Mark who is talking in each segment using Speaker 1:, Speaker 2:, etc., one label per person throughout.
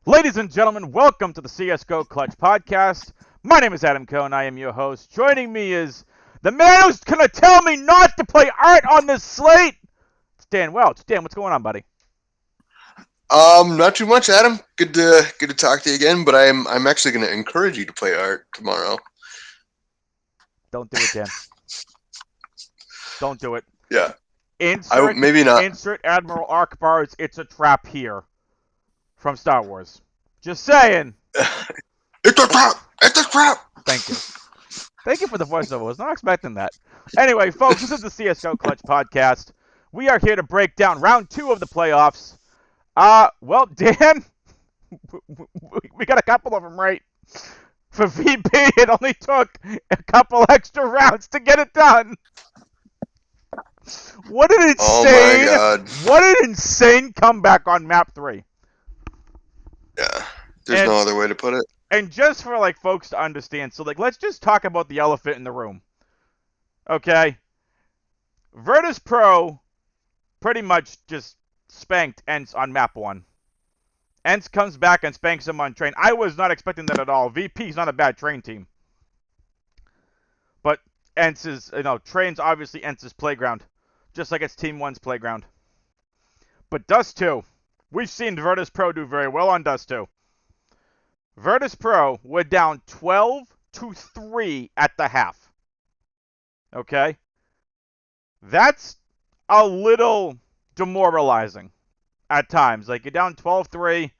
Speaker 1: Ladies and gentlemen, welcome to the CSGO Clutch Podcast. My name is Adam Cohn. I am your host. Joining me is the man who's going to tell me not to play art on this slate. It's Dan Welch. Dan, what's going on, buddy?
Speaker 2: Not too much, Adam. Good to talk to you again. But I'm actually going to encourage you to play art tomorrow.
Speaker 1: Don't do it, Dan. Don't do it.
Speaker 2: Yeah,
Speaker 1: Insert
Speaker 2: maybe not.
Speaker 1: insert Admiral Akbar's "It's a Trap" here from Star Wars. Just saying.
Speaker 2: It's a trap. It's a trap.
Speaker 1: Thank you. Thank you for the voiceover. I was not expecting that. Anyway, folks, this is the CSGO Clutch Podcast. We are here to break down round 2 of the playoffs. Well, Dan, we got a couple of them right. For VP, it only took a couple extra rounds to get it done. What an insane,
Speaker 2: Oh my God.
Speaker 1: What an insane comeback on map 3.
Speaker 2: Yeah, there's no other way to put it.
Speaker 1: And just for folks to understand, so let's just talk about the elephant in the room. Okay? Virtus Pro pretty much just spanked Ents on map 1. Ents comes back and spanks him on train. I was not expecting that at all. VP's not a bad train team. But Ents is, train's obviously Ents' playground. Just like it's Team 1's playground. But Dust 2. We've seen Virtus Pro do very well on Dust 2. Virtus Pro were down 12-3 at the half. Okay? That's a little demoralizing at times. You're down 12-3.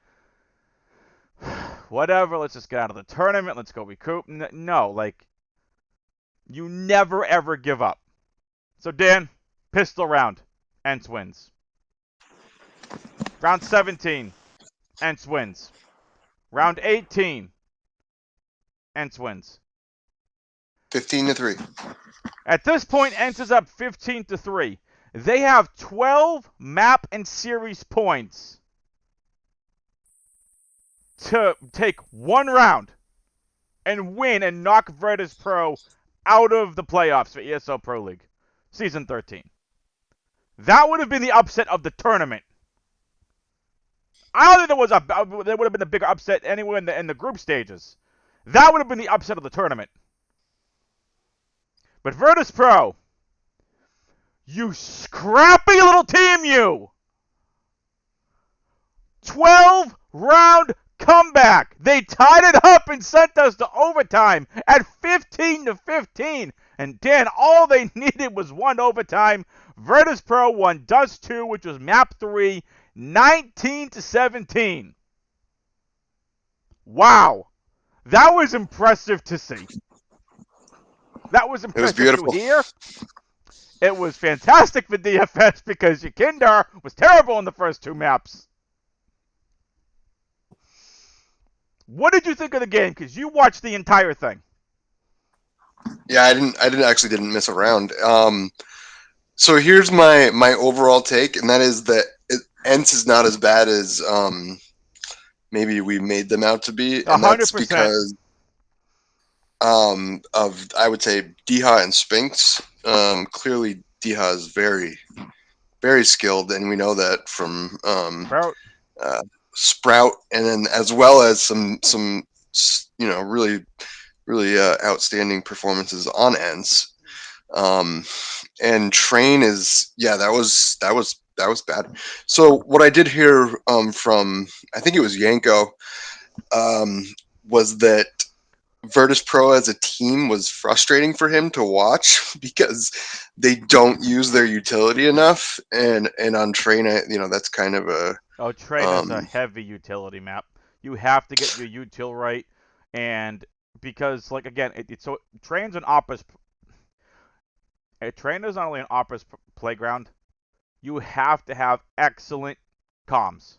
Speaker 1: Whatever, let's just get out of the tournament. Let's go recoup. No, you never ever give up. So, Dan, pistol round. Ents wins. Round 17. Ents wins. Round 18. Ents wins.
Speaker 2: 15-3.
Speaker 1: At this point, Ents is up 15-3. They have 12 map and series points to take one round and win and knock Virtus Pro out of the playoffs for ESL Pro League Season 13. That would have been the upset of the tournament. I don't think there would have been a bigger upset anywhere in the group stages. That would have been the upset of the tournament. But Virtus Pro, you scrappy little team, you! 12-round comeback. They tied it up and sent us to overtime at 15-15. And Dan, all they needed was one overtime. Virtus Pro won Dust 2, which was map 3, 19-17. Wow. That was impressive to see. That was impressive
Speaker 2: beautiful.
Speaker 1: to hear. It was fantastic for DFS because Yakindar was terrible in the first 2 maps. What did you think of the game? Because you watched the entire thing.
Speaker 2: Yeah, I didn't miss a round. So here's my overall take, and that is that Ents is not as bad as maybe we made them out to be, and
Speaker 1: 100%.
Speaker 2: that's because of, I would say, Diha and Spinks. Clearly Diha is very, very skilled, and we know that from Sprout, and then as well as some really outstanding performances on Ents. And Train is, that was bad. So what I did hear from, I think it was Yanko, was that Virtus Pro as a team was frustrating for him to watch because they don't use their utility enough, and on Train, that's kind of a
Speaker 1: Train is a heavy utility map. You have to get your util right, and because again, so Train's an Opus. Train is not only an Opus playground. You have to have excellent comms.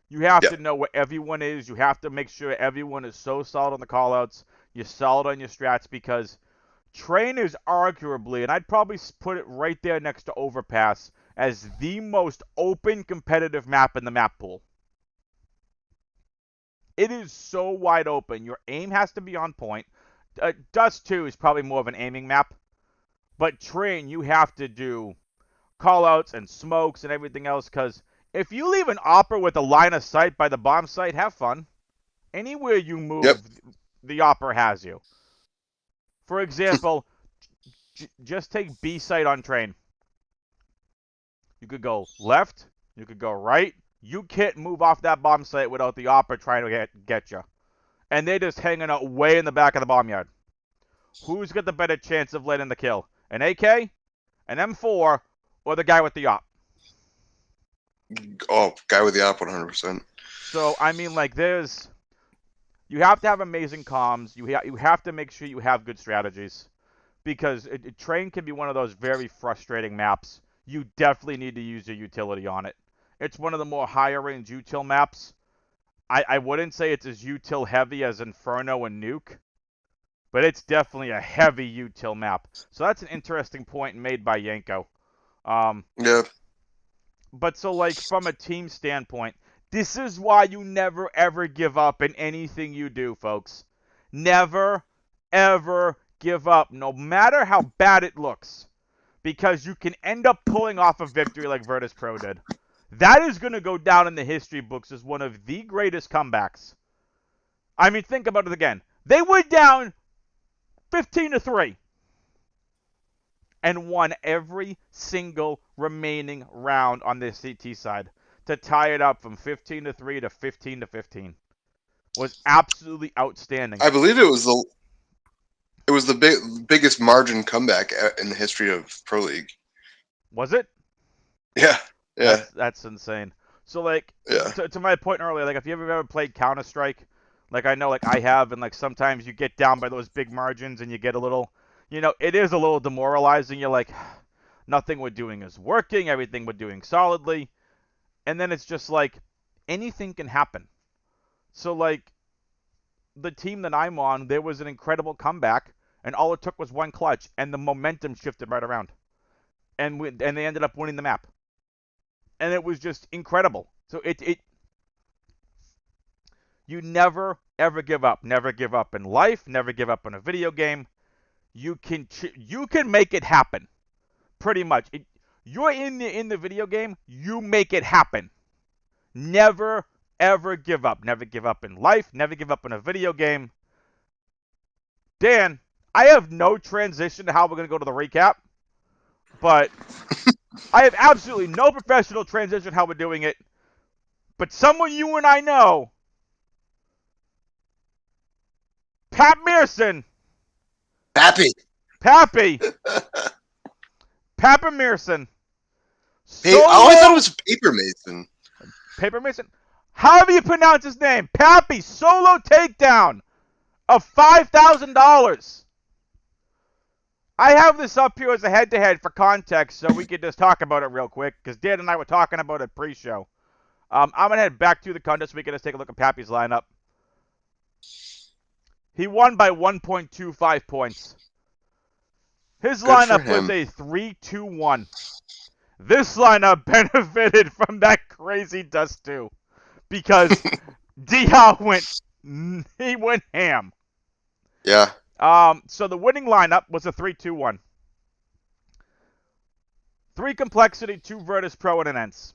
Speaker 1: You have to know where everyone is. You have to make sure everyone is so solid on the callouts. You're solid on your strats, because Train is arguably, and I'd probably put it right there next to Overpass, as the most open competitive map in the map pool. It is so wide open. Your aim has to be on point. Dust 2 is probably more of an aiming map. But Train, you have to do callouts and smokes and everything else, because If you leave an opera with a line of sight by the bomb site, have fun. Anywhere you
Speaker 2: Yep.
Speaker 1: move, the opera has you. For example, just take B site on train. You could go left, you could go right. You can't move off that bomb site without the opera trying to get you. And they're just hanging out way in the back of the bomb yard. Who's got the better chance of letting the kill? An AK, an M4, or the guy with the op?
Speaker 2: Oh, guy with the op, 100%.
Speaker 1: So, I mean, like, you have to have amazing comms. You have to make sure you have good strategies. Because train can be one of those very frustrating maps. You definitely need to use your utility on it. It's one of the more higher range util maps. I wouldn't say it's as util heavy as Inferno and Nuke, but it's definitely a heavy util map. So that's an interesting point made by Yanko.
Speaker 2: Yeah.
Speaker 1: But so, like, from a team standpoint, this is why you never ever give up in anything you do, folks. Never ever give up, no matter how bad it looks, because you can end up pulling off a victory like Virtus Pro did. That is going to go down in the history books as one of the greatest comebacks. I mean, think about it again. They went down 15-3 and won every single remaining round on the CT side to tie it up from 15-3 to 15-15. Was absolutely outstanding.
Speaker 2: I believe it was the biggest margin comeback in the history of Pro League.
Speaker 1: Was it?
Speaker 2: Yeah. Yeah.
Speaker 1: That's insane. So, like,
Speaker 2: Yeah.
Speaker 1: to my point earlier, like, if you ever played Counter Strike, like I know, like I have, and like sometimes you get down by those big margins and you get a little, it is a little demoralizing. You're like, nothing we're doing is working, everything we're doing solidly, and then it's just like anything can happen. So, like, the team that I'm on, there was an incredible comeback, and all it took was one clutch, and the momentum shifted right around, and they ended up winning the map. And it was just incredible. So you never ever give up. Never give up in life. Never give up in a video game. You can make it happen. Pretty much. You're in the video game. You make it happen. Never ever give up. Never give up in life. Never give up in a video game. Dan, I have no transition to how we're gonna go to the recap, but I have absolutely no professional transition how we're doing it. But someone you and I know, Pat Mearson.
Speaker 2: Happy.
Speaker 1: Pappy. Papa Mearson.
Speaker 2: Oh, I thought it was Paper Mason.
Speaker 1: Paper Mason? However you pronounce his name. Pappy. Solo takedown of $5,000. I have this up here as a head-to-head for context, so we could just talk about it real quick, because Dan and I were talking about it pre-show. I'm going to head back to the contest so we can just take a look at Pappy's lineup. He won by 1.25 points. His lineup was a 3-2-1. This lineup benefited from that crazy Dust 2 because Dion went ham.
Speaker 2: Yeah.
Speaker 1: So the winning lineup was a 3-2-1. 3 Complexity, 2 Virtus Pro, and an ENCE.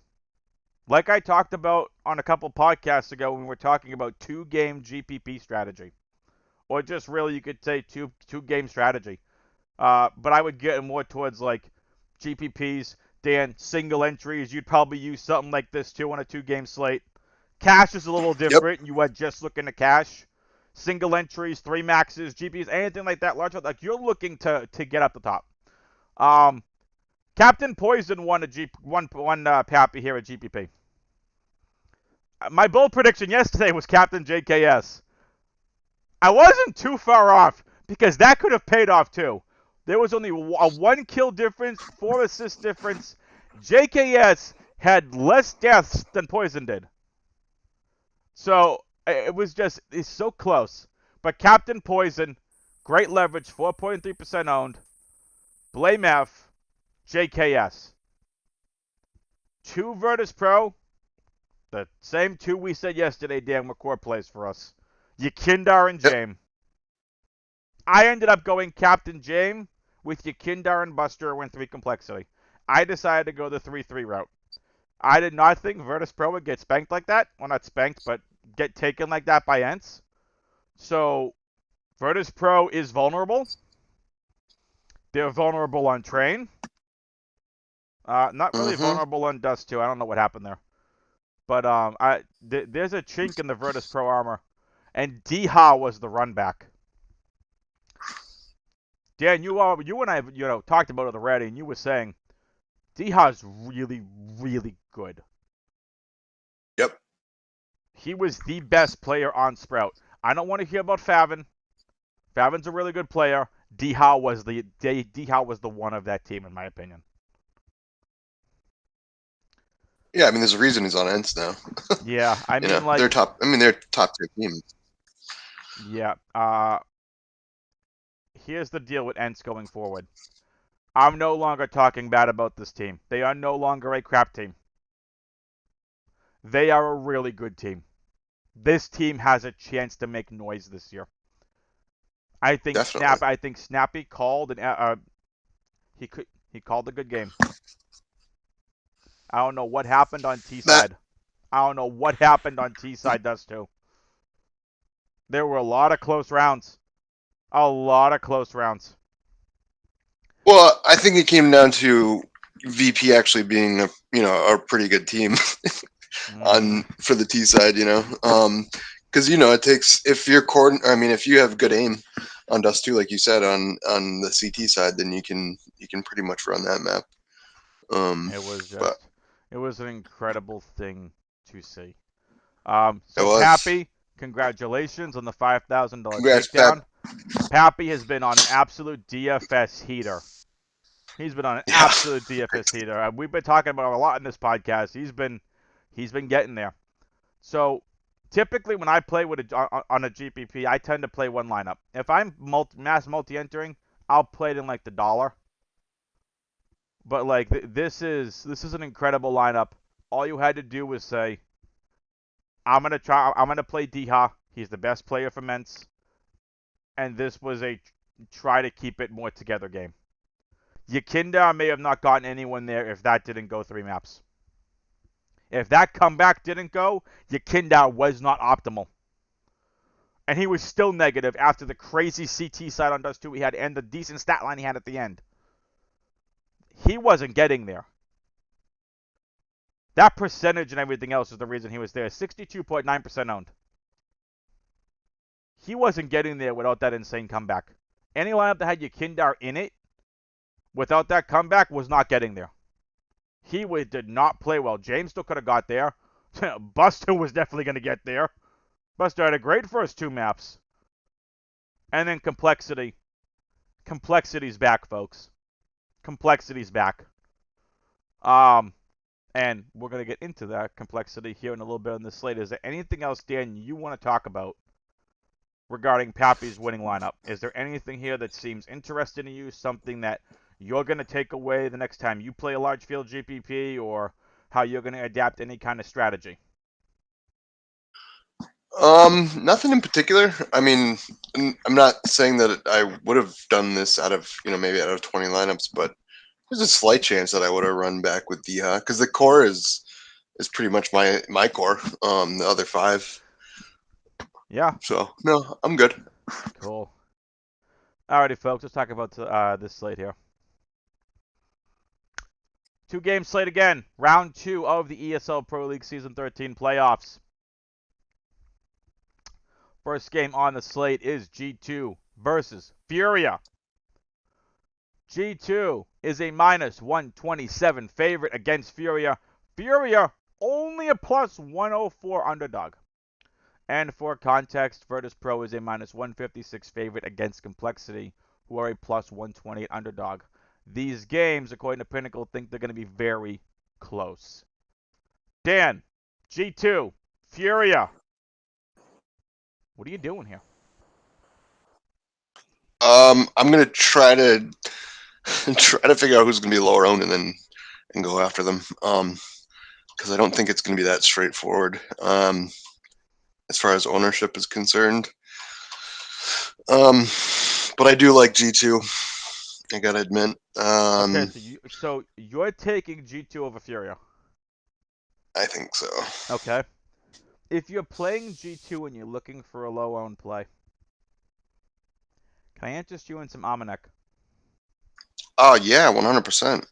Speaker 1: Like I talked about on a couple podcasts ago when we were talking about 2-game GPP strategy. Or just really, you could say 2-game strategy. But I would get more towards like GPPs, Dan, single entries. You'd probably use something like this too on a 2-game slate. Cash is a little different. Yep. You are just looking to cash. Single entries, 3 maxes, GPs, anything like that. Large, like you're looking to get up the top. Captain Poison won Pappy here at GPP. My bold prediction yesterday was Captain JKS. I wasn't too far off because that could have paid off too. There was only a 1 kill difference, 4 assist difference. JKS had less deaths than Poison did. So it's so close. But Captain Poison, great leverage, 4.3% owned. Blame F, JKS. 2 Virtus Pro, the same 2 we said yesterday, Dan, were core plays for us. Yakindar and Jame. I ended up going Captain Jame with Yakindar and Buster went 3 Complexity. I decided to go the 3-3 route. I did not think Virtus Pro would get spanked like that. Well, not spanked, but get taken like that by Ents. So Virtus Pro is vulnerable. They're vulnerable on Train. Not really
Speaker 2: Mm-hmm.
Speaker 1: vulnerable on Dust too. I don't know what happened there, but there's a chink in the Virtus Pro armor, and Deha was the run back. Dan, you and I talked about it already, and you were saying Deha's really really good.
Speaker 2: Yep.
Speaker 1: He was the best player on Sprout. I don't want to hear about Favin. Favin's a really good player. Deha was the one of that team in my opinion.
Speaker 2: Yeah, I mean, there's a reason he's on Ents now.
Speaker 1: Yeah, I
Speaker 2: You
Speaker 1: mean
Speaker 2: know, they're
Speaker 1: like
Speaker 2: top. I mean, they're top tier team.
Speaker 1: yeah. Here's the deal with Ents going forward. I'm no longer talking bad about this team. They are no longer a crap team. They are a really good team. This team has a chance to make noise this year.
Speaker 2: Definitely.
Speaker 1: I think Snappy called and he called a good game. I don't know what happened on T
Speaker 2: Matt.
Speaker 1: side. I don't know what happened on T side does too. There were a lot of close rounds. A lot of close rounds.
Speaker 2: Well, I think it came down to VP actually being a pretty good team
Speaker 1: Mm,
Speaker 2: on for the T side. Because it takes if you're I mean, if you have good aim on Dust 2, like you said on the CT side, then you can pretty much run that map. Um,
Speaker 1: it was
Speaker 2: but
Speaker 1: just it was an incredible thing to see.
Speaker 2: it
Speaker 1: So
Speaker 2: was.
Speaker 1: Pappy, congratulations on the $5,000
Speaker 2: Congrats, Pep.
Speaker 1: takedown. Pappy has been on an absolute DFS heater. He's been on an
Speaker 2: Yeah.
Speaker 1: absolute DFS heater. We've been talking about him a lot in this podcast. He's been getting there. So typically when I play with on a GPP, I tend to play one lineup. If I'm mass multi entering, I'll play it in like the dollar. But like this is an incredible lineup. All you had to do was say, I'm gonna play Deha. He's the best player for Ments, and this was a try to keep it more together game. Yakinda may have not gotten anyone there if that didn't go 3 maps. If that comeback didn't go, Yakinda was not optimal. And he was still negative after the crazy CT side on Dust 2 he had and the decent stat line he had at the end. He wasn't getting there. That percentage and everything else is the reason he was there. 62.9% owned. He wasn't getting there without that insane comeback. Any lineup that had Yakindar in it without that comeback was not getting there. Did not play well. James still could have got there. Buster was definitely going to get there. Buster had a great first 2 maps. And then complexity. Complexity's back, folks. Complexity's back. Um, and we're going to get into that complexity here in a little bit on this slate. Is there anything else, Dan, you want to talk about regarding Pappy's winning lineup? Is there anything here that seems interesting to you? Something that you're going to take away the next time you play a large field GPP, or how you're going to adapt any kind of strategy?
Speaker 2: Nothing in particular. I mean, I'm not saying that I would have done this out of maybe out of 20 lineups, but there's a slight chance that I would have run back with Diha because the core is pretty much my core. The other five.
Speaker 1: Yeah,
Speaker 2: So no, I'm good.
Speaker 1: cool. Alrighty, folks, let's talk about this slate here. 2 game slate again. Round 2 of the ESL Pro League Season 13 playoffs. First game on the slate is G2 versus Furia. G2 is a minus 127 favorite against Furia. Furia only a plus 104 underdog. And for context, Virtus Pro is a minus 156 favorite against Complexity, who are a plus 128 underdog. These games, according to Pinnacle, think they're going to be very close. Dan, G2, Furia. What are you doing here?
Speaker 2: I'm gonna try to figure out who's gonna be lower owned and go after them. Because I don't think it's gonna be that straightforward. As far as ownership is concerned. Um, but I do like G2. I gotta admit.
Speaker 1: Okay, so you're taking G2 over Furia.
Speaker 2: I think so.
Speaker 1: Okay. If you're playing G2 and you're looking for a low-owned play, can I interest you in some Almanac?
Speaker 2: Oh yeah, 100%.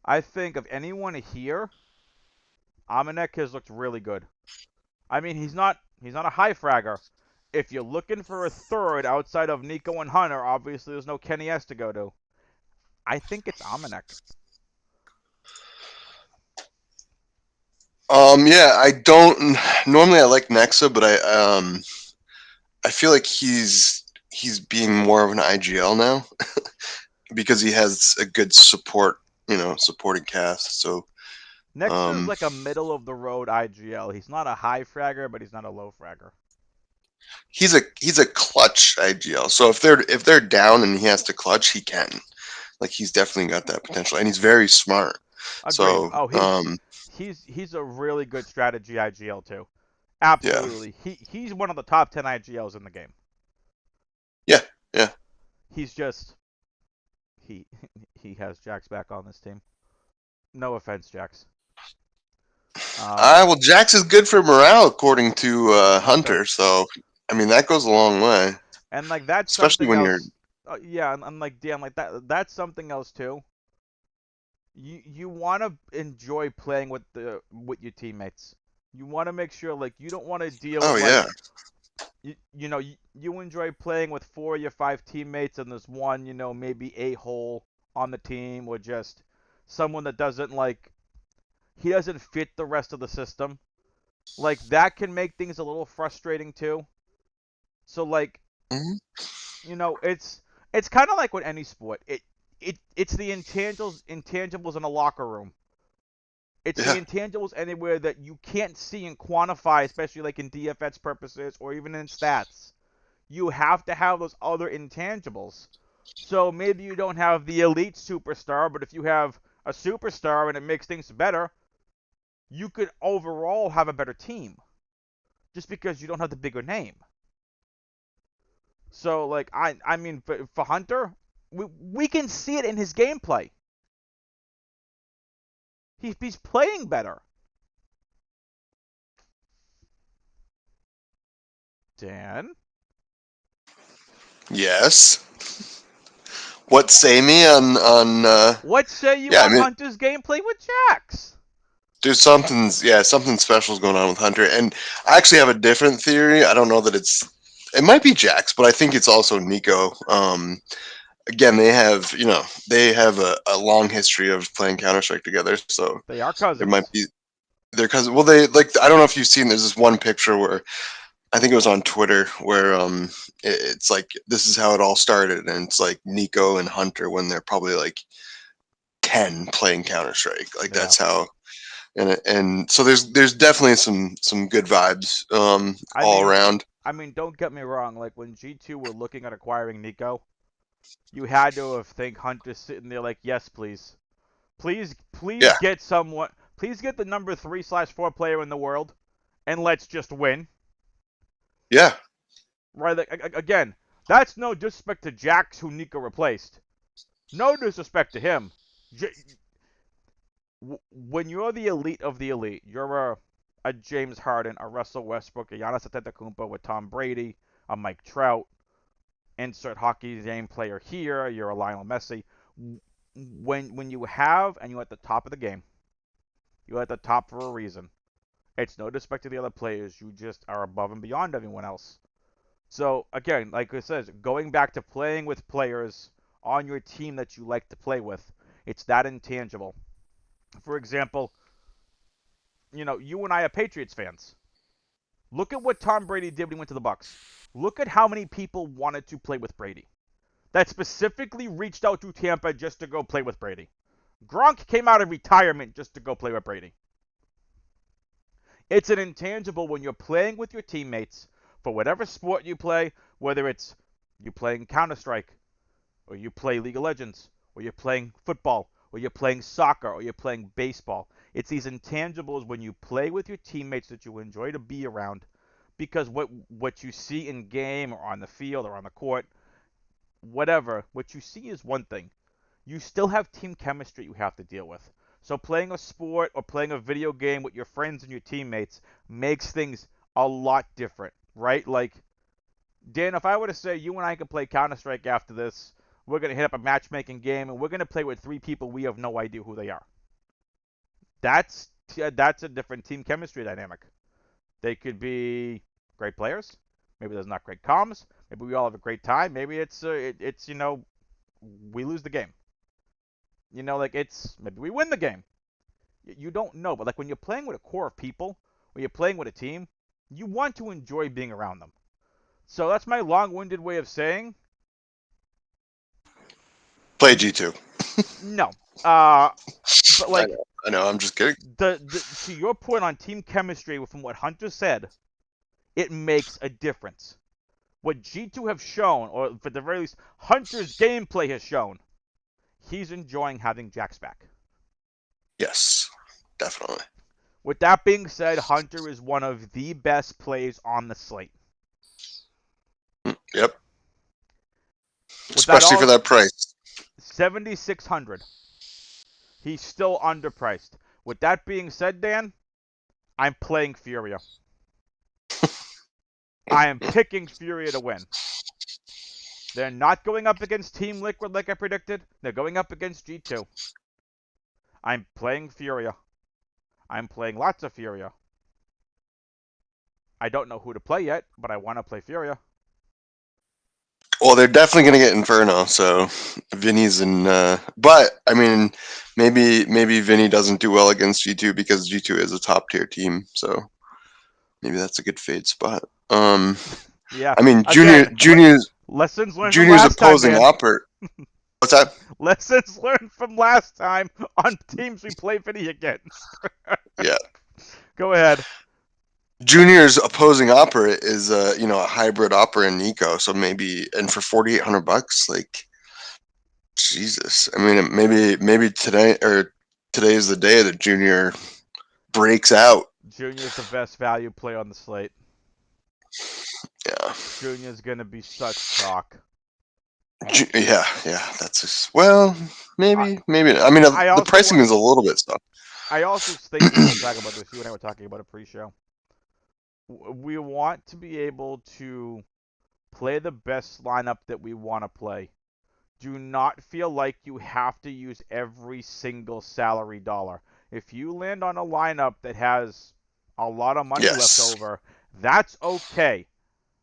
Speaker 1: I think of anyone here, Almanac has looked really good. I mean, he's not a high fragger. If you're looking for a third outside of Nico and Hunter, obviously there's no Kenny S to go to. I think it's Almanac.
Speaker 2: Yeah, I don't normally I like Nexa, but I feel like he's being more of an IGL now because he has a good support, supporting cast. So
Speaker 1: Nexa's
Speaker 2: um,
Speaker 1: like a middle of the road IGL. He's not a high fragger, but he's not a low fragger.
Speaker 2: he's a clutch IGL. So if they're down and he has to clutch, he can. Like he's definitely got that potential, and he's very smart.
Speaker 1: Agreed.
Speaker 2: So
Speaker 1: Oh, he's a really good strategy IGL too.
Speaker 2: yeah,
Speaker 1: Absolutely. He's one of the top 10 IGLs in the game.
Speaker 2: yeah, yeah.
Speaker 1: He's just he he has Jax back on this team. No offense, Jax. Um,
Speaker 2: Well, Jax is good for morale according to
Speaker 1: Hunter.
Speaker 2: Hunter. So I mean that goes a long way,
Speaker 1: And like that's
Speaker 2: especially
Speaker 1: something
Speaker 2: when you're.
Speaker 1: else. Yeah, and like damn, like that's something else too. You want to enjoy playing with your teammates. You want to make sure like you don't want to deal with
Speaker 2: Oh yeah,
Speaker 1: like you enjoy playing with 4 of your 5 teammates and there's one maybe a hole on the team or just someone that doesn't like he doesn't fit the rest of the system. Like that can make things a little frustrating too. So like
Speaker 2: hmm
Speaker 1: it's kind of like with any sport. It's the intangibles in a locker room. It's the
Speaker 2: yeah.
Speaker 1: intangibles anywhere that you can't see and quantify, especially like in DFS purposes or even in stats. You have to have those other intangibles. So maybe you don't have the elite superstar, but if you have a superstar and it makes things better, you could overall have a better team just because you don't have the bigger name. So like I mean for Hunter, we can see it in his gameplay. He's playing better. Dan,
Speaker 2: Yes. What say me on
Speaker 1: what say you
Speaker 2: yeah, I
Speaker 1: on
Speaker 2: mean
Speaker 1: Hunter's gameplay with Jax?
Speaker 2: there's something special is going on with Hunter, and I actually have a different theory. I don't know that it might be Jax, but I think it's also Nico. Again, they have a long history of playing Counter Strike together, so
Speaker 1: They are
Speaker 2: there might
Speaker 1: cousins.
Speaker 2: be their cousin. Well, they like I don't know if you've seen. There's this one picture where I think it was on Twitter where it's like this is how it all started, and it's like Nico and Hunter when they're probably like 10 playing Counter Strike. Like
Speaker 1: Yeah.
Speaker 2: that's how and so there's definitely some good vibes
Speaker 1: I
Speaker 2: all
Speaker 1: mean,
Speaker 2: around.
Speaker 1: don't get me wrong. Like when G2 were looking at acquiring Nico, you had to have think Hunter sitting there like, yes, please, please
Speaker 2: Yeah,
Speaker 1: get someone, please get the number 3/4 player in the world, and let's just win.
Speaker 2: yeah,
Speaker 1: Right? Like, again, that's no disrespect to Jax, who Nico replaced. No disrespect to him. When you're the elite of the elite, you're a James Harden, a Russell Westbrook, a Giannis Antetokounmpo with Tom Brady, a Mike Trout. Insert hockey game player here. You're a Lionel Messi. When you have and you're at the top of the game, you're at the top for a reason. It's no disrespect to the other players. You just are above and beyond everyone else. So again, like it says, going back to playing with players on your team that you like to play with, it's that intangible. For example, you and I are Patriots fans. Look at what Tom Brady did when he went to the Bucks. Look at how many people wanted to play with Brady. That specifically reached out to Tampa just to go play with Brady. Gronk came out of retirement just to go play with Brady. It's an intangible when you're playing with your teammates for whatever sport you play, whether it's you playing Counter Strike, or you play League of Legends, or you're playing football, or you're playing soccer, or you're playing baseball. It's these intangibles when you play with your teammates that you enjoy to be around, because what you see in game or on the field or on the court, whatever, what you see is one thing. You still have team chemistry you have to deal with. So playing a sport or playing a video game with your friends and your teammates makes things a lot different, right? Like, Dan, if I were to say you and I could play Counter-Strike after this, we're going to hit up a matchmaking game and we're going to play with 3 people we have no idea who they are. That's a different team chemistry dynamic. They could be great players. Maybe there's not great comms. Maybe we all have a great time. Maybe it's we lose the game. Like it's maybe we win the game. You don't know, but like when you're playing with a core of people, when you're playing with a team, you want to enjoy being around them. So that's my long-winded way of saying
Speaker 2: Play G2.
Speaker 1: no. But
Speaker 2: I
Speaker 1: like
Speaker 2: know. I know. I'm just kidding.
Speaker 1: the to your point on team chemistry, from what Hunter said, it makes a difference. What G2 have shown, or for the very least, Hunter's gameplay has shown, he's enjoying having Jax back.
Speaker 2: Yes, definitely.
Speaker 1: With that being said, Hunter is one of the best plays on the slate.
Speaker 2: Yep.
Speaker 1: With that
Speaker 2: Especially for
Speaker 1: all,
Speaker 2: that price.
Speaker 1: 7,600. He's still underpriced. With that being said, Dan, I'm playing Furia. I am picking Furia to win. They're not going up against Team Liquid like I predicted. They're going up against G2. I'm playing Furia. I'm playing lots of Furia. I don't know who to play yet, but I want to play Furia.
Speaker 2: Well, they're definitely going to get Inferno, so Vinny's in. But I mean, maybe Vinny doesn't do well against G2 because G2 is a top tier team, so maybe that's a good fade spot.
Speaker 1: Yeah.
Speaker 2: I mean,
Speaker 1: Again, lessons learned from
Speaker 2: Junior's
Speaker 1: last time,
Speaker 2: opposing
Speaker 1: Dan.
Speaker 2: oper. What's that?
Speaker 1: Lessons learned from last time on teams we play Vinny against.
Speaker 2: Yeah.
Speaker 1: Go ahead.
Speaker 2: Junior's opposing opera is a hybrid opera and Nico, so maybe and for $4,800, like Jesus. I mean, maybe today's the day that Junior breaks out.
Speaker 1: Junior's the best value play on the slate.
Speaker 2: Yeah.
Speaker 1: Junior's gonna be such chalk.
Speaker 2: Yeah, that's just, well,
Speaker 1: I
Speaker 2: maybe. I mean,
Speaker 1: I
Speaker 2: the
Speaker 1: also
Speaker 2: pricing
Speaker 1: want
Speaker 2: is a little bit stuff.
Speaker 1: I also think we want to talk about this. You and I were talking about it pre-show. We want to be able to play the best lineup that we want to play. Do not feel like you have to use every single salary dollar. If you land on a lineup that has a lot of money left
Speaker 2: Yes,
Speaker 1: over, that's okay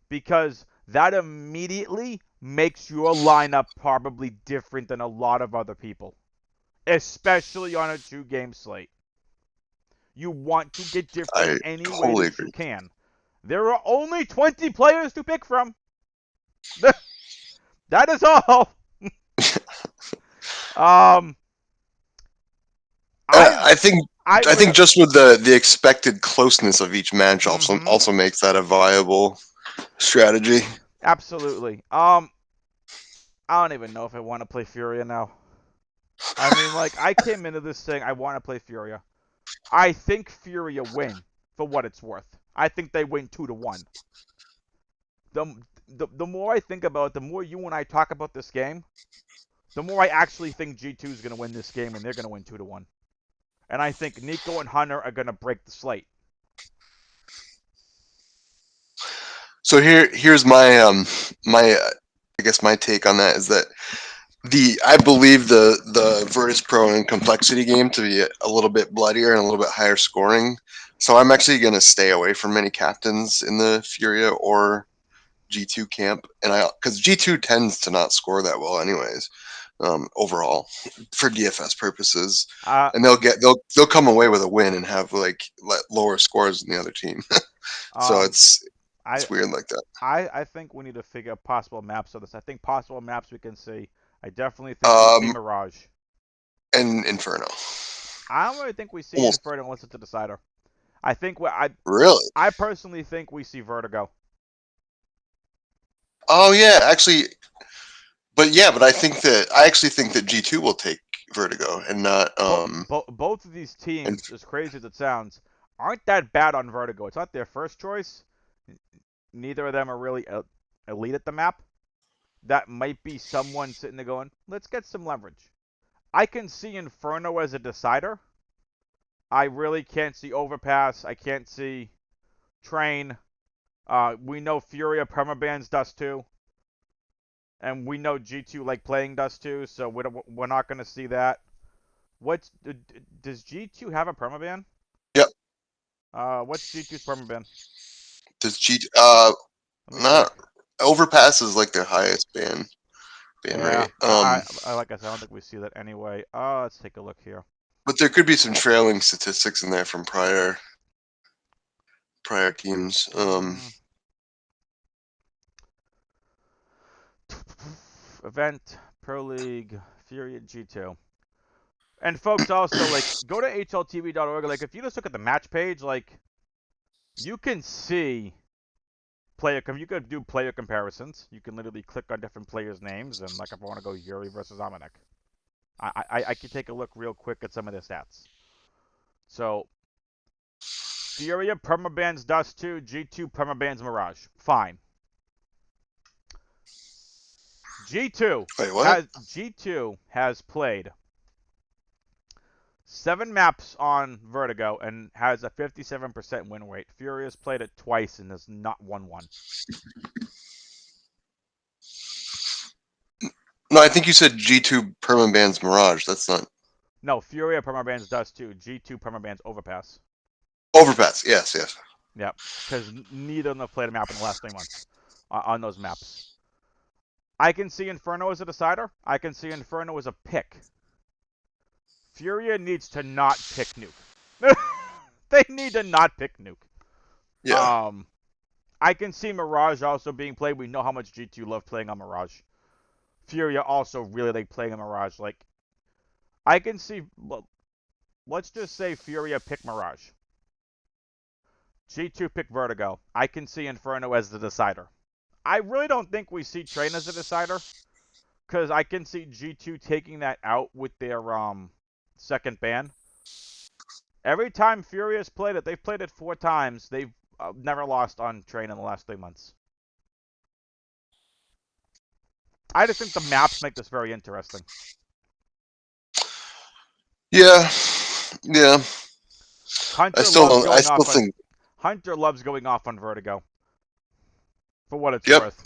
Speaker 1: because that immediately makes your lineup probably different than a lot of other people, especially on a 2-game slate. You want to get different
Speaker 2: I
Speaker 1: any way
Speaker 2: totally
Speaker 1: that you
Speaker 2: agree.
Speaker 1: can. There are only 20 players to pick from. That is all. Um, I
Speaker 2: I think
Speaker 1: I
Speaker 2: I
Speaker 1: would.
Speaker 2: think just with the expected closeness of each match
Speaker 1: Mm-hmm.
Speaker 2: also makes that a viable strategy.
Speaker 1: Absolutely. I don't even know if I want to play Furia now. I mean, like, I came into this saying I want to play Furia. I think Furia win for what it's worth. I think they win 2-1. The, the more I think about it, the more you and I talk about this game, the more I actually think G2 is going to win this game and they're going to win 2-1. And I think Nico and Hunter are going to break the slate.
Speaker 2: So here's my I guess my take on that is that I believe the Virtus Pro and Complexity game to be a little bit bloodier and a little bit higher scoring. So I'm actually going to stay away from many captains in the Furia or G2 camp, and because G2 tends to not score that well anyways, overall for DFS purposes,
Speaker 1: Uh,
Speaker 2: and they'll come away with a win and have like lower scores than the other team. So
Speaker 1: um, I
Speaker 2: it's weird like that.
Speaker 1: I think we need to figure out possible maps of this. I think possible maps we can see. I definitely think we see
Speaker 2: Um,
Speaker 1: Mirage.
Speaker 2: and Inferno,
Speaker 1: I don't really think we see
Speaker 2: almost
Speaker 1: Inferno unless it's a decider. I think
Speaker 2: really.
Speaker 1: I personally think we see Vertigo.
Speaker 2: Oh yeah, actually, but I actually think that G2 will take Vertigo and not
Speaker 1: Both of these
Speaker 2: and
Speaker 1: teams, as crazy as it sounds, aren't that bad on Vertigo. It's not their first choice. Neither of them are really elite at the map. That might be someone sitting there going, let's get some leverage. I can see Inferno as a decider, I really can't see Overpass. I can't see Train. We know Furia permabans Dust 2. And we know G2 like playing Dust 2, so we're not going to see that. Does G2 have a permaban?
Speaker 2: Yep.
Speaker 1: What's G2's permaban?
Speaker 2: Does G
Speaker 1: Let me
Speaker 2: not
Speaker 1: check.
Speaker 2: Overpass is like their highest ban
Speaker 1: Yeah,
Speaker 2: rate.
Speaker 1: I like I said, I don't think we see that anyway. Let's take a look here.
Speaker 2: But there could be some trailing statistics in there from prior teams.
Speaker 1: Event, Pro League, Fury G2. And folks, also, like, go to hltv.org. Like, if you just look at the match page, like, you can see you could do player comparisons. You can literally click on different players' names, and, like, if I want to go Yuri versus Amanek, I can take a look real quick at some of their stats. So, Furia permabans Dust 2, G2 permabans Mirage. Fine. G2
Speaker 2: Wait, what?
Speaker 1: has played 7 maps on Vertigo and has a 57% win rate. Fury has played it twice and has not won one.
Speaker 2: No, I think you said G2 permabans Mirage. That's not
Speaker 1: No, Furia permabans Dust 2, G2 permabans Overpass.
Speaker 2: Overpass. Yes, yes.
Speaker 1: Yep, because neither of them have played a map in the last 3 months on those maps. I can see Inferno as a decider. I can see Inferno as a pick. Furia needs to not pick Nuke. They need to not pick Nuke.
Speaker 2: Yeah.
Speaker 1: I can see Mirage also being played. We know how much G2 love playing on Mirage. Furia also really like playing on Mirage. Like, I can see. Well, let's just say Furia pick Mirage. G2 pick Vertigo. I can see Inferno as the decider. I really don't think we see Train as a decider, because I can see G2 taking that out with their second ban. Every time Fury has played it, they've played it 4 times. They've never lost on Train in the last 3 months. I just think the maps make this very interesting.
Speaker 2: Yeah. Yeah. I
Speaker 1: Hunter
Speaker 2: still
Speaker 1: loves
Speaker 2: don't. I
Speaker 1: going
Speaker 2: still
Speaker 1: off on
Speaker 2: think.
Speaker 1: Hunter loves going off on Vertigo. For what it's
Speaker 2: Yep.
Speaker 1: worth.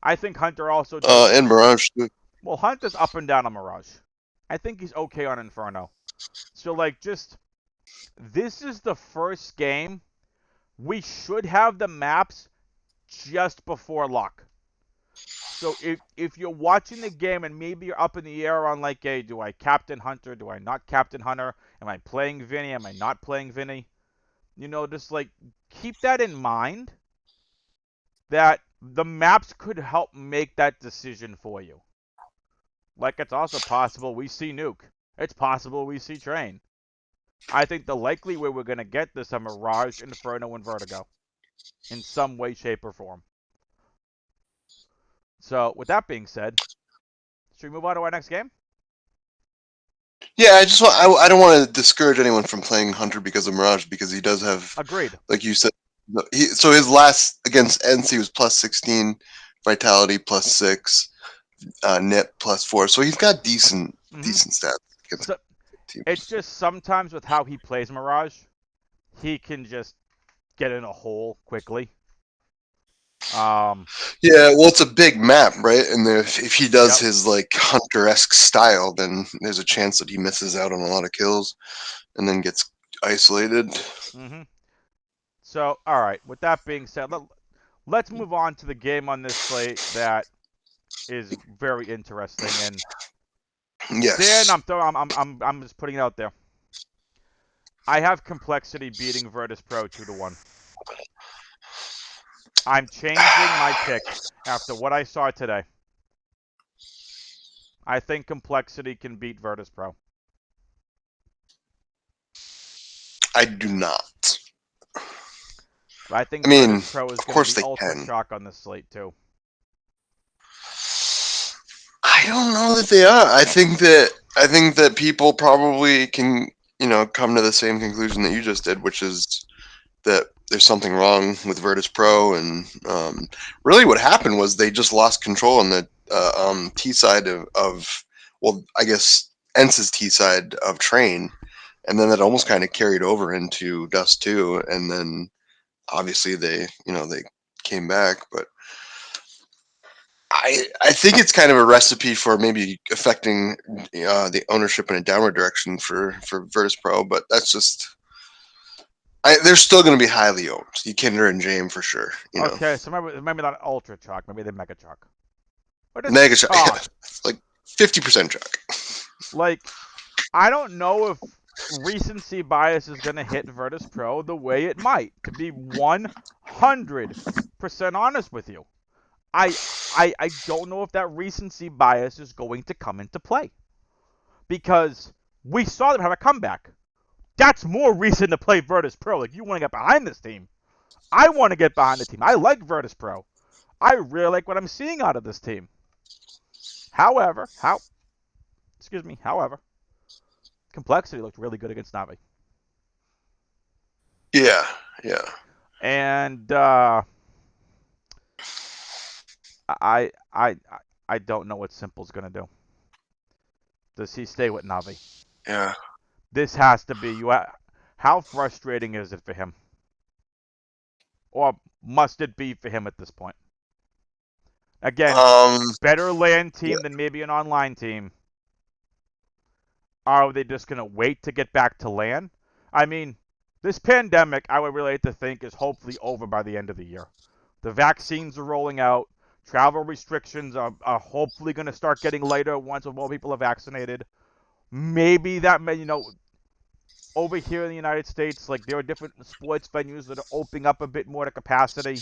Speaker 1: I think Hunter also does.
Speaker 2: And Mirage too.
Speaker 1: Well, Hunter's up and down on Mirage. I think he's okay on Inferno. So, like, this is the first game we should have the maps just before lock. So if you're watching the game and maybe you're up in the air on, like, hey, do I captain Hunter? Do I not captain Hunter? Am I playing Vinny? Am I not playing Vinny? Just like keep that in mind, that the maps could help make that decision for you. Like, it's also possible we see Nuke. It's possible we see Train. I think the likely way we're going to get this are Mirage, Inferno, and Vertigo. In some way, shape, or form. So, with that being said, should we move on to our next game?
Speaker 2: Yeah, I just want. I don't want to discourage anyone from playing Hunter because of Mirage, because he does have,
Speaker 1: Agreed.
Speaker 2: like you said, so his last against NC was plus 16, Vitality plus 6, Net plus 4. So he's got
Speaker 1: Mm-hmm.
Speaker 2: decent stats against
Speaker 1: So,
Speaker 2: teams.
Speaker 1: it's just sometimes with how he plays Mirage, he can just get in a hole quickly.
Speaker 2: Yeah, well, it's a big map, right? And if he does
Speaker 1: Yep.
Speaker 2: his like Hunter-esque style, then there's a chance that he misses out on a lot of kills and then gets isolated.
Speaker 1: Mm-hmm. So, all right. With that being said, let's move on to the game on this slate that is very interesting. And Dan,
Speaker 2: Yes.
Speaker 1: I'm just putting it out there. I have Complexity beating Virtus Pro 2-1. I'm changing my pick after what I saw today. I think Complexity can beat Virtus Pro.
Speaker 2: I do not.
Speaker 1: I think
Speaker 2: I mean,
Speaker 1: Virtus Pro is
Speaker 2: of
Speaker 1: going to
Speaker 2: course
Speaker 1: be
Speaker 2: they
Speaker 1: ultra
Speaker 2: can.
Speaker 1: shock on this slate too.
Speaker 2: I don't know that they are. I think that people probably can, come to the same conclusion that you just did, which is that there's something wrong with Virtus Pro, and really what happened was they just lost control on the T side of well, I guess Ence's T side of Train, and then that almost kind of carried over into Dust 2, and then obviously they came back, but I think it's kind of a recipe for maybe affecting the ownership in a downward direction for Virtus Pro, but that's just they're still going to be highly owned. Kinder and Jame for sure.
Speaker 1: Okay, so maybe not Ultra Chalk, maybe the Mega Chalk. But it's
Speaker 2: Mega
Speaker 1: chalk.
Speaker 2: like 50% chalk.
Speaker 1: Like, I don't know if recency bias is going to hit Virtus Pro the way it might, to be 100% honest with you. I don't know if that recency bias is going to come into play. Because we saw them have a comeback. That's more reason to play Virtus Pro. Like, you want to get behind this team. I want to get behind the team. I like Virtus Pro. I really like what I'm seeing out of this team. However, Complexity looked really good against Navi.
Speaker 2: Yeah.
Speaker 1: And I don't know what Simple's gonna do. Does he stay with Navi?
Speaker 2: Yeah.
Speaker 1: This has to be you. How frustrating is it for him? Or must it be for him at this point? Again,
Speaker 2: Um.
Speaker 1: better land
Speaker 2: Yeah.
Speaker 1: team than maybe an online team. Are they just going to wait to get back to LAN? I mean, this pandemic, I would really like to think, is hopefully over by the end of the year. The vaccines are rolling out. Travel restrictions are hopefully going to start getting lighter once more people are vaccinated. Maybe that may, over here in the United States, like there are different sports venues that are opening up a bit more to capacity.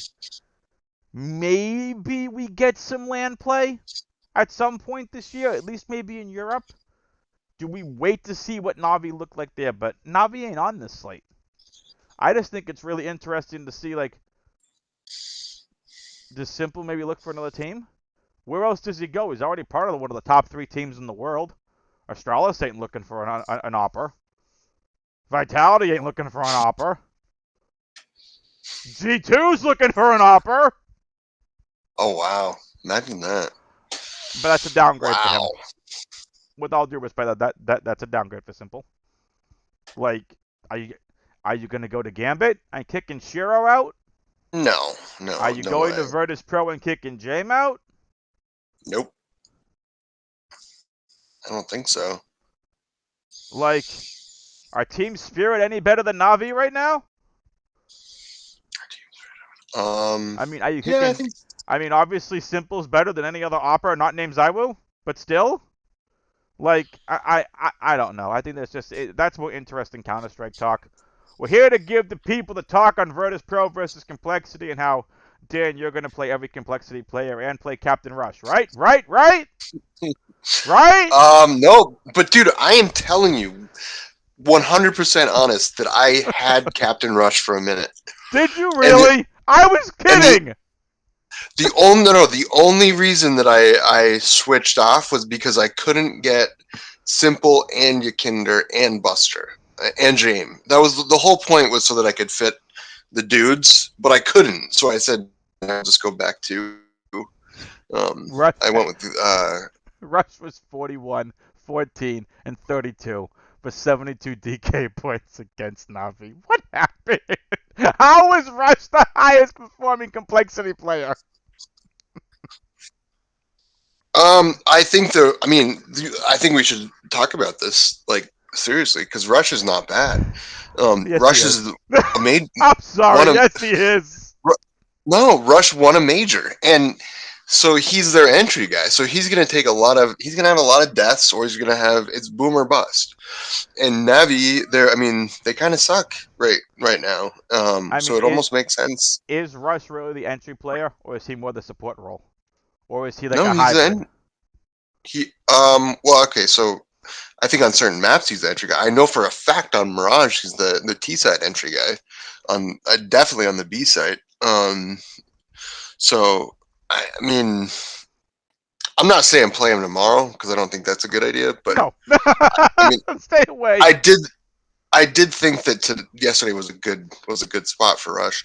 Speaker 1: Maybe we get some LAN play at some point this year, at least maybe in Europe. Do we wait to see what Navi looked like there? But Navi ain't on this slate. I just think it's really interesting to see, like, does Simple maybe look for another team? Where else does he go? He's already part of one of the top 3 teams in the world. Astralis ain't looking for an opper. Vitality ain't looking for an opper. G2's looking for an opper.
Speaker 2: Oh wow! Imagine that.
Speaker 1: But that's a downgrade for him.
Speaker 2: Wow.
Speaker 1: With all due respect, that's a downgrade for Simple. Like, are you gonna go to Gambit and kicking Shiro out?
Speaker 2: No,
Speaker 1: Are
Speaker 2: no,
Speaker 1: you
Speaker 2: no
Speaker 1: going
Speaker 2: way.
Speaker 1: to Virtus Pro and kicking Jame out?
Speaker 2: Nope. I don't think so.
Speaker 1: Like, are Team Spirit any better than Navi right now?
Speaker 2: Um.
Speaker 1: I mean, are you
Speaker 2: Yeah, I
Speaker 1: kicking?
Speaker 2: think.
Speaker 1: I mean, obviously Simple's better than any other opera not named Zywoo, but still, like, I don't know. I think that's more interesting Counter Strike talk. We're here to give the people the talk on Virtus Pro versus Complexity and how, Dan, you're gonna play every Complexity player and play Captain Rush, right? Right?
Speaker 2: No, but dude, I am telling you, 100% honest that I had Captain Rush for a minute,
Speaker 1: Did you
Speaker 2: and
Speaker 1: really? I was
Speaker 2: and
Speaker 1: kidding.
Speaker 2: the only reason that I switched off was because I couldn't get Simple and Yakinder and Buster and James. That was the whole point, was so that I could fit the dudes, but I couldn't. So I said I'll just go back to.
Speaker 1: Rush,
Speaker 2: I went with
Speaker 1: Rush was 41, 14, and 32 for 72 DK points against Navi. What happened? How was Rush the highest performing Complexity player?
Speaker 2: I think the. I mean, I think we should talk about this like seriously, because Rush is not bad.
Speaker 1: Yes, he
Speaker 2: Rush
Speaker 1: is.
Speaker 2: is a made
Speaker 1: I'm
Speaker 2: one
Speaker 1: sorry.
Speaker 2: of
Speaker 1: Yes, he is.
Speaker 2: no Rush won a major, and so he's their entry guy. So he's gonna take a lot of. He's gonna have a lot of deaths, or he's gonna have it's boom or bust. And Navi, I mean, they kind of suck right now.
Speaker 1: I
Speaker 2: So
Speaker 1: mean,
Speaker 2: it almost makes sense.
Speaker 1: is Rush really the entry player, or is he more the support role? Or is he like
Speaker 2: No,
Speaker 1: a
Speaker 2: he's
Speaker 1: hybrid?
Speaker 2: in. He well, okay, so I think on certain maps he's the entry guy. I know for a fact on Mirage he's the T side entry guy. On definitely on the B side. So I mean, I'm not saying play him tomorrow because I don't think that's a good idea. But
Speaker 1: No.
Speaker 2: I mean,
Speaker 1: Stay away.
Speaker 2: I did I did think that yesterday was a good spot for Rush,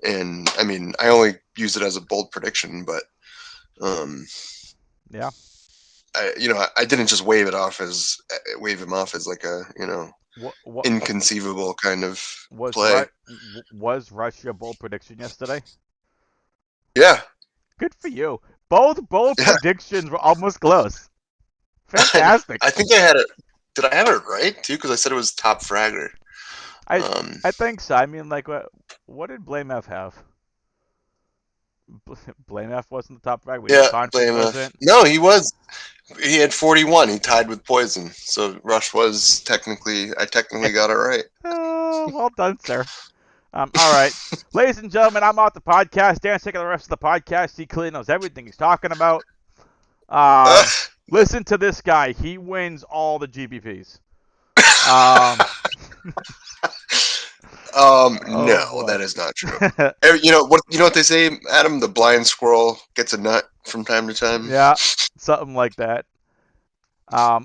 Speaker 2: and I mean I only used it as a bold prediction, but um,
Speaker 1: Yeah.
Speaker 2: I didn't just wave him off as like a
Speaker 1: what
Speaker 2: inconceivable kind of
Speaker 1: was
Speaker 2: play.
Speaker 1: was Rush your bold prediction yesterday?
Speaker 2: Yeah,
Speaker 1: Good for you. Both bold
Speaker 2: yeah.
Speaker 1: predictions were almost close.
Speaker 2: I,
Speaker 1: Fantastic.
Speaker 2: I think I had it. Did I have it right too? Because I said it was top fragger.
Speaker 1: I
Speaker 2: Um,
Speaker 1: I think so. I mean, like, what did Blame F have? Blame F wasn't the top frag. We know
Speaker 2: yeah,
Speaker 1: Contra
Speaker 2: blame.
Speaker 1: wasn't.
Speaker 2: No, he was. He had 41. He tied with Poison. So Rush was technically. I technically got it right.
Speaker 1: Well done, sir. All right. Ladies and gentlemen, I'm off the podcast. Dan's taking the rest of the podcast. He clearly knows everything he's talking about. Um, Listen to this guy. He wins all the GPPs. Um, oh
Speaker 2: No,
Speaker 1: boy.
Speaker 2: that is not true. You know what? You know what they say, Adam? The blind squirrel gets a nut from time to time.
Speaker 1: Yeah, something like that.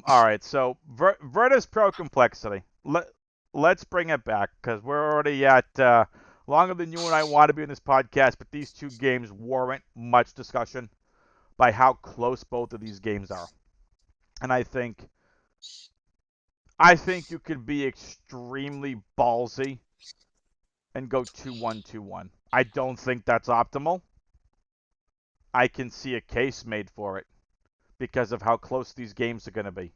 Speaker 1: All right. So Virtus Pro Complexity. Let's bring it back because we're already at longer than you and I want to be in this podcast. But these two games warrant much discussion by how close both of these games are, and I think you could be extremely ballsy and go 2-1, 2-1. I don't think that's optimal. I can see a case made for it because of how close these games are going to be.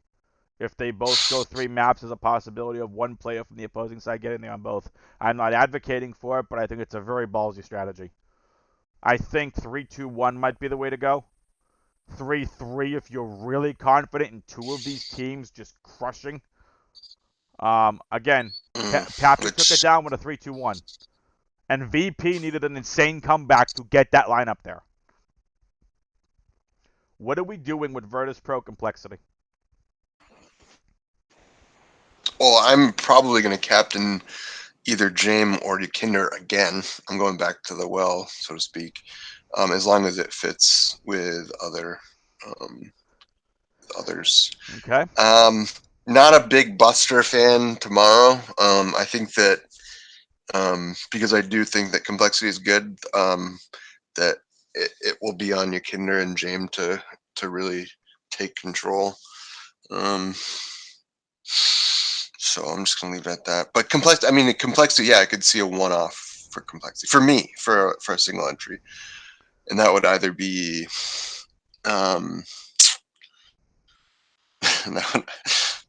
Speaker 1: If they both go 3 maps, there's a possibility of one player from the opposing side getting there on both. I'm not advocating for it, but I think it's a very ballsy strategy. I think 3-2-1 might be the way to go. 3-3 if you're really confident in two of these teams just crushing. Again, Pappy took it
Speaker 2: Which
Speaker 1: down with a 3-2-1. And VP needed an insane comeback to get that line up there. What are we doing with Virtus Pro Complexity?
Speaker 2: well, I'm probably going to captain either Jame or Kinder again. I'm going back to the well, so to speak, as long as it fits with um, others.
Speaker 1: Okay.
Speaker 2: Um, Not a big Buster fan tomorrow. I think that because I do think that complexity is good. That it will be on Kinder and Jame to really take control. Um, So I'm just gonna leave it at that. But complexity, I mean, complexity. Yeah, I could see a one-off for complexity for me for a single entry, and that would either be, um, that would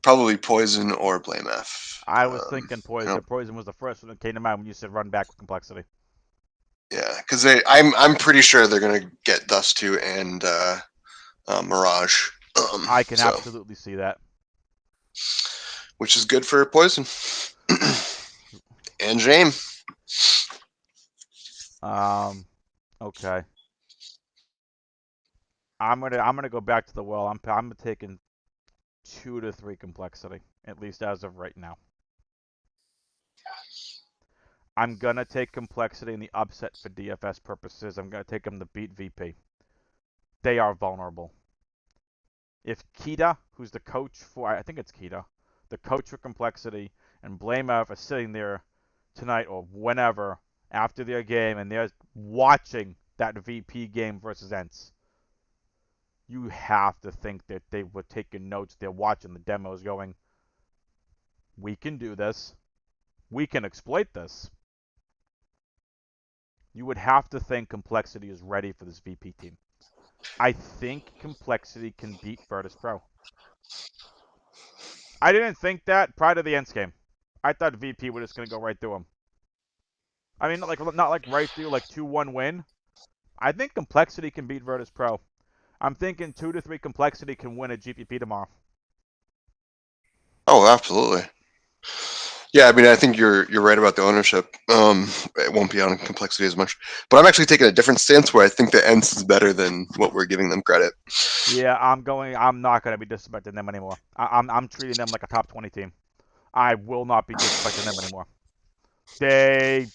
Speaker 2: probably poison or blame F.
Speaker 1: I was thinking
Speaker 2: I don't.
Speaker 1: Poison. Poison was the first one that came to mind when you said run back with Complexity.
Speaker 2: Yeah, because I'm pretty sure they're gonna get Dust 2 and Mirage.
Speaker 1: I can
Speaker 2: So
Speaker 1: absolutely see that.
Speaker 2: which is good for poison and Jame.
Speaker 1: Um, okay. I'm gonna go back to the well. I'm taking 2 to 3 Complexity, at least as of right now. I'm gonna take Complexity in the upset for DFS purposes. I'm gonna take them to beat VP. They are vulnerable. If Kita, who's the coach for, I think it's Kita, the coach for Complexity, and Blamev are sitting there tonight or whenever after their game and they're watching that VP game versus Ents, you have to think that they were taking notes. They're watching the demos going, we can do this. We can exploit this. You would have to think Complexity is ready for this VP team. I think Complexity can beat Virtus Pro. I didn't think that prior to the Ents game. I thought VP was just going to go right through him. I mean, not like right through, like 2-1 win. I think Complexity can beat Virtus Pro. I'm thinking 2 to 3 Complexity can win a GPP tomorrow.
Speaker 2: Oh, absolutely. Yeah, I mean, I think you're right about the ownership. It won't be on complexity as much, but I'm actually taking a different stance where I think the Ents is better than what we're giving them credit.
Speaker 1: Yeah, I'm not going to be disrespecting them anymore. I'm treating them like a top 20 team. I will not be disrespecting them anymore. They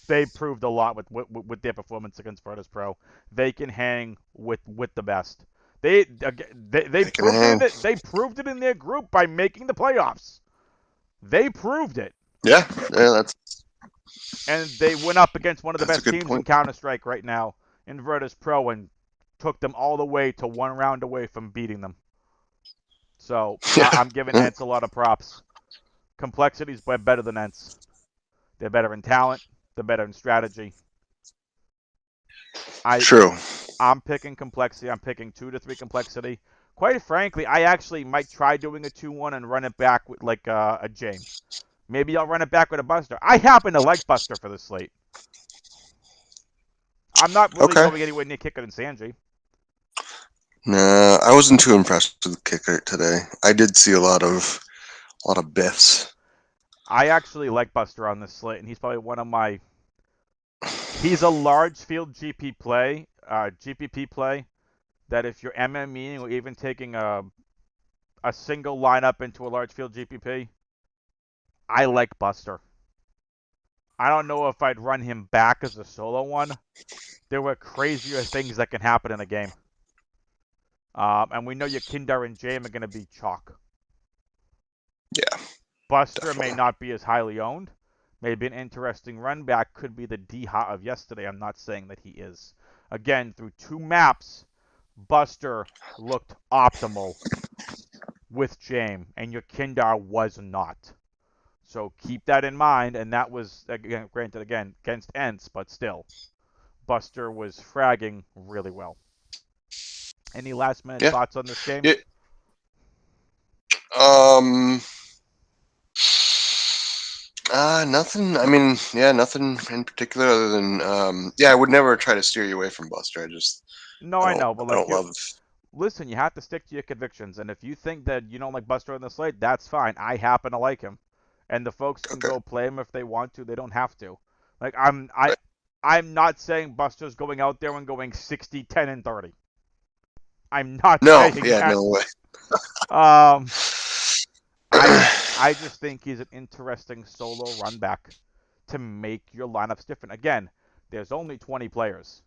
Speaker 1: they proved a lot with their performance against Virtus Pro. They can hang with the best. They
Speaker 2: They can
Speaker 1: proved it in
Speaker 2: hang.
Speaker 1: their group by making the playoffs. They proved it.
Speaker 2: Yeah,
Speaker 1: And they went up against one of the
Speaker 2: that's a
Speaker 1: best
Speaker 2: good
Speaker 1: teams in
Speaker 2: point.
Speaker 1: Counter Strike right now in Virtus Pro and took them all the way to one round away from beating them. So
Speaker 2: Yeah,
Speaker 1: I'm giving
Speaker 2: yeah.
Speaker 1: Ents a lot of props. Complexity's better than Ents. They're better in talent. They're better in strategy. I
Speaker 2: True.
Speaker 1: I'm picking complexity. I'm picking 2 to 3 complexity. Quite frankly, I actually might try doing a 2-1 and run it back with like a Jame. Maybe I'll run it back with a Buster. I happen to like Buster for this slate. I'm not really
Speaker 2: Okay.
Speaker 1: going anywhere near Kicker than Sanji.
Speaker 2: Nah, I wasn't too impressed with the kicker today. I did see a lot of biffs.
Speaker 1: I actually like Buster on this slate, and he's probably one of my. He's a large field GPP play that if you're MMEing or even taking a single lineup into a large field GPP, I like Buster. I don't know if I'd run him back as a solo one. There were crazier things that can happen in a game. And we know your Kindar and Jam are going to be chalk.
Speaker 2: Yeah,
Speaker 1: Buster may
Speaker 2: definitely.
Speaker 1: not be as highly owned. Maybe an interesting run back could be the D-Hot of yesterday. I'm not saying that he is. Again, through 2 maps, Buster looked optimal with Jame, and your Kindar was not. So keep that in mind, and that was, again, granted, again, against Ents, but still. Buster was fragging really well. Any last minute
Speaker 2: Yeah.
Speaker 1: thoughts on this game?
Speaker 2: Yeah. Um. Nothing. I mean, yeah, nothing in particular other than yeah, I would never try to steer you away from Buster.
Speaker 1: No,
Speaker 2: I
Speaker 1: I
Speaker 2: don't,
Speaker 1: know, but
Speaker 2: I
Speaker 1: like
Speaker 2: don't
Speaker 1: you
Speaker 2: love.
Speaker 1: listen, you have to stick to your convictions, and if you think that you don't like Buster on the slate, that's fine. I happen to like him, and the folks can
Speaker 2: Okay.
Speaker 1: go play him if they want to. They don't have to. Like I'm not saying Buster's going out there and going 60, 10, and 30. I'm not
Speaker 2: No.
Speaker 1: saying
Speaker 2: Yeah.
Speaker 1: that.
Speaker 2: No way.
Speaker 1: Um, I just think he's an interesting solo run back to make your lineups different. Again, there's only 20 players.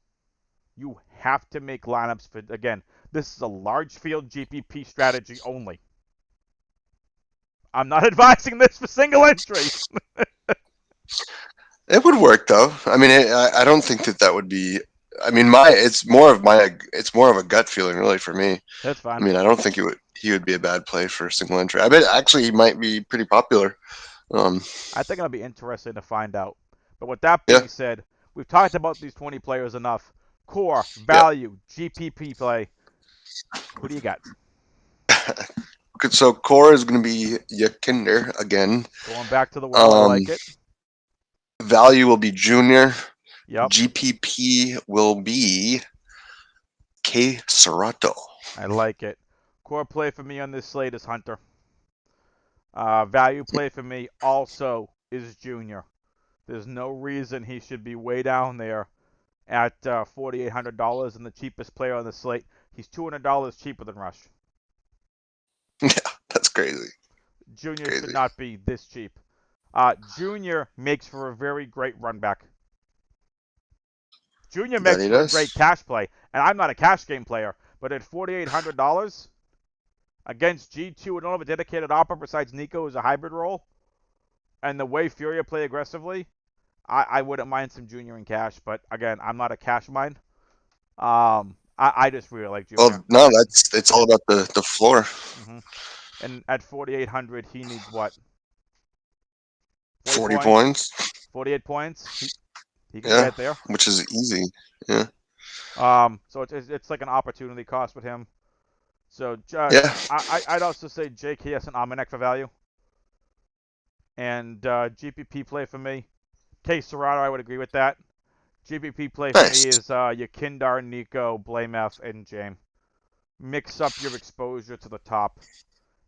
Speaker 1: You have to make lineups for, again, this is a large field GPP strategy only. I'm not advising this for single entry.
Speaker 2: It would work though. I mean, I don't think that would be. I mean, it's more of a gut feeling really for me.
Speaker 1: That's
Speaker 2: I
Speaker 1: fine.
Speaker 2: mean, I don't think he would be a bad play for a single entry. I bet actually he might be pretty popular. Um,
Speaker 1: I think it'll be interesting to find out. But with that
Speaker 2: yeah,
Speaker 1: being said, we've talked about these 20 players enough. Core,
Speaker 2: yeah.
Speaker 1: value, GPP play. Who do you got?
Speaker 2: So core is going to be Yakinder again.
Speaker 1: Going back to the well, I
Speaker 2: Um,
Speaker 1: like it.
Speaker 2: value will be Junior.
Speaker 1: Yep,
Speaker 2: GPP will be K Serato.
Speaker 1: I like it. Core play for me on this slate is Hunter. Value play for me also is Junior. There's no reason he should be way down there at $4,800 and the cheapest player on the slate. He's $200 cheaper than Rush.
Speaker 2: Yeah, that's crazy.
Speaker 1: Junior should
Speaker 2: Crazy.
Speaker 1: not be this cheap. Junior makes for a very great run back. Junior
Speaker 2: That
Speaker 1: makes
Speaker 2: he
Speaker 1: for a great
Speaker 2: does.
Speaker 1: cash play, and I'm not a cash game player, but at $4,800 against G2, I don't have a dedicated opera besides Nico as a hybrid role, and the way Furia play aggressively, I wouldn't mind some Junior in cash, but again, I'm not a cash mind. I just really like Junior.
Speaker 2: Well, no, that's it's all about the floor.
Speaker 1: hmm And at 4,800, he needs what? 40
Speaker 2: 40
Speaker 1: points,
Speaker 2: points.
Speaker 1: 48 points. He can
Speaker 2: Yeah,
Speaker 1: get there.
Speaker 2: which is easy. Yeah,
Speaker 1: So it's like an opportunity cost with him. So
Speaker 2: yeah.
Speaker 1: I'd also say JKS and Almanac for value, and GPP play for me. K Serrato, I would agree with that. GPP play for me
Speaker 2: Nice.
Speaker 1: is your Kindar, Nico, Blamef, and Jame. Mix up your exposure to the top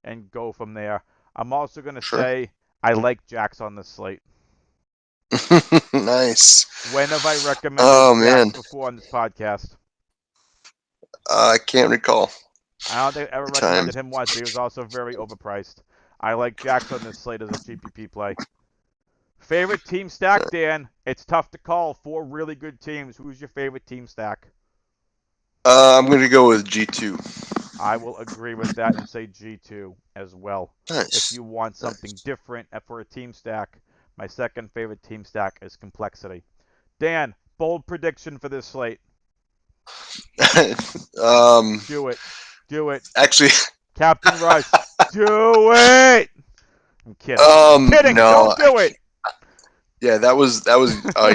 Speaker 1: and go from there. I'm also gonna
Speaker 2: Sure.
Speaker 1: say I like Jax on this slate.
Speaker 2: Nice.
Speaker 1: When have I recommended
Speaker 2: Oh
Speaker 1: Jax
Speaker 2: man,
Speaker 1: before on this podcast?
Speaker 2: I can't recall
Speaker 1: I don't think I ever
Speaker 2: the time.
Speaker 1: recommended him once, but he was also very overpriced. I like Jax on this slate as a GPP play. Favorite team stack, Dan? It's tough to call. 4 really good teams. Who's your favorite team stack?
Speaker 2: I'm gonna go with G2.
Speaker 1: I will agree with that and say G2 as well. If
Speaker 2: Nice,
Speaker 1: you want something
Speaker 2: nice.
Speaker 1: different for a team stack, my second favorite team stack is Complexity. Dan, bold prediction for this slate.
Speaker 2: um,
Speaker 1: Do it. Do it.
Speaker 2: actually,
Speaker 1: Captain Rush. Do it. I'm kidding. I'm kidding.
Speaker 2: No.
Speaker 1: Don't do it.
Speaker 2: Yeah, that was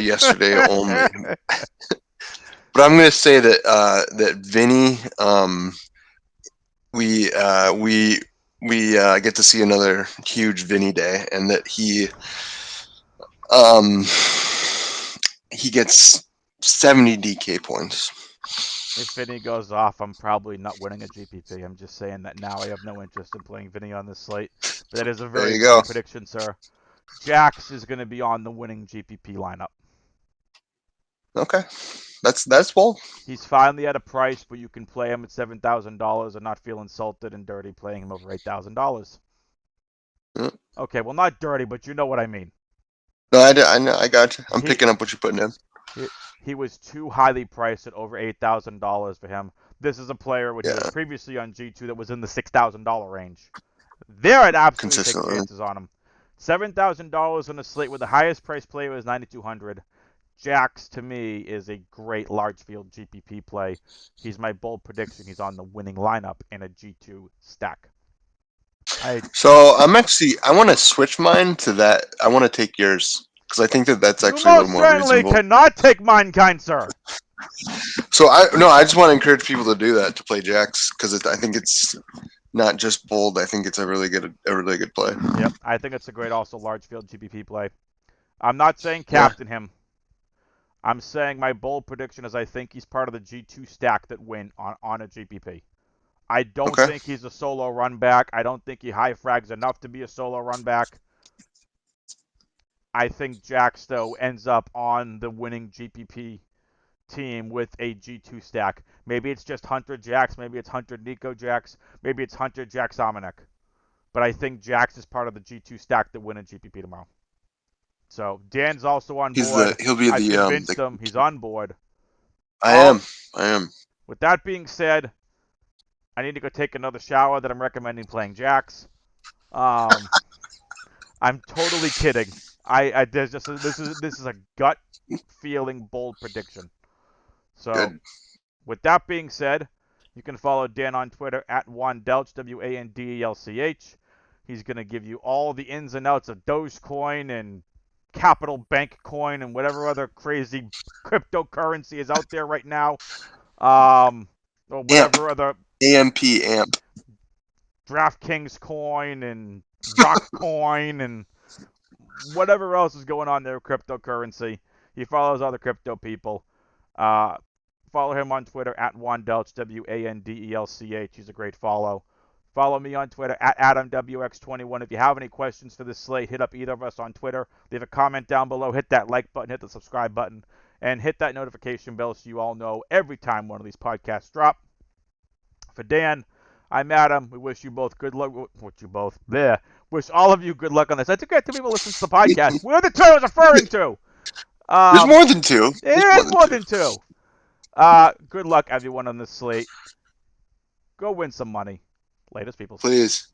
Speaker 2: yesterday only. But I'm gonna say that that Vinny, we uh, we we get to see another huge Vinny day, and that um, he gets 70 DK points.
Speaker 1: If Vinny goes off, I'm probably not winning a GPP. I'm just saying that now. I have no interest in playing Vinny on this slate. But that is a
Speaker 2: There
Speaker 1: very
Speaker 2: you go.
Speaker 1: bold prediction, sir. Jax is going to be on the winning GPP lineup.
Speaker 2: Okay, that's bold.
Speaker 1: He's finally at a price where you can play him at $7,000 and not feel insulted and dirty playing him over $8,000.
Speaker 2: Yeah.
Speaker 1: Okay, well, not dirty, but you know what I mean.
Speaker 2: No, I know, I got you. I'm
Speaker 1: He
Speaker 2: picking up what you're putting in.
Speaker 1: he was too highly priced at over $8,000 for him. This is a player when he was
Speaker 2: Yeah,
Speaker 1: previously on G2 that was in the $6,000 range. There, I'd absolutely take
Speaker 2: consistently.
Speaker 1: chances on him. $7,000 on a slate where the highest priced player is 9,200. Jax to me is a great large field GPP play. He's my bold prediction. He's on the winning lineup in a G2 stack.
Speaker 2: So I want to switch mine to that. I want to take yours because I think that that's
Speaker 1: You
Speaker 2: actually a little
Speaker 1: most
Speaker 2: more
Speaker 1: certainly
Speaker 2: reasonable.
Speaker 1: cannot take mine, kind sir.
Speaker 2: So I just want to encourage people to do that, to play jacks, because I think it's not just bold. I think it's a really good play.
Speaker 1: Yep, I think it's a great also large field GPP play. I'm not saying
Speaker 2: Yeah.
Speaker 1: captain him. I'm saying my bold prediction is I think he's part of the G2 stack that win on a GPP. I don't
Speaker 2: Okay.
Speaker 1: think he's a solo run back. I don't think he high frags enough to be a solo run back. I think Jax, though, ends up on the winning GPP team with a G2 stack. Maybe it's just Hunter Jax. Maybe it's Hunter Nico Jax. Maybe it's Hunter Jax Dominic. But I think Jax is part of the G2 stack that win a GPP tomorrow. So Dan's also on board.
Speaker 2: He'll be
Speaker 1: I've
Speaker 2: the
Speaker 1: convinced him. He's on board.
Speaker 2: I
Speaker 1: All
Speaker 2: am. I am.
Speaker 1: with that being said, I need to go take another shower. That I'm recommending playing Jax. Um, I'm totally kidding. I there's just this is a gut feeling bold prediction. So
Speaker 2: Good.
Speaker 1: with that being said, you can follow Dan on Twitter at Wandelch, WANDELCH. He's going to give you all the ins and outs of Dogecoin and Capital Bank Coin and whatever other crazy cryptocurrency is out there right now. Or
Speaker 2: Amp.
Speaker 1: whatever other
Speaker 2: AMP.
Speaker 1: Draftkings coin and Rock coin and whatever else is going on there with cryptocurrency. He follows other crypto people. Uh, Follow him on Twitter at Wandelch, WANDELCH. He's a great follow. Follow me on Twitter at AdamWX21. If you have any questions for this slate, hit up either of us on Twitter. Leave a comment down below. Hit that like button, hit the subscribe button, and hit that notification bell so you all know every time one of these podcasts drop. For Dan, I'm Adam. We wish you both good luck. Wish you both there. Wish all of you good luck on this. I think I have two people listen to the podcast. We're the two I was referring to.
Speaker 2: There's more than two. There's
Speaker 1: It
Speaker 2: more
Speaker 1: is
Speaker 2: than
Speaker 1: more
Speaker 2: two.
Speaker 1: than two. Good luck, everyone, on this slate. Go win some money. Latest, peoples.
Speaker 2: Please.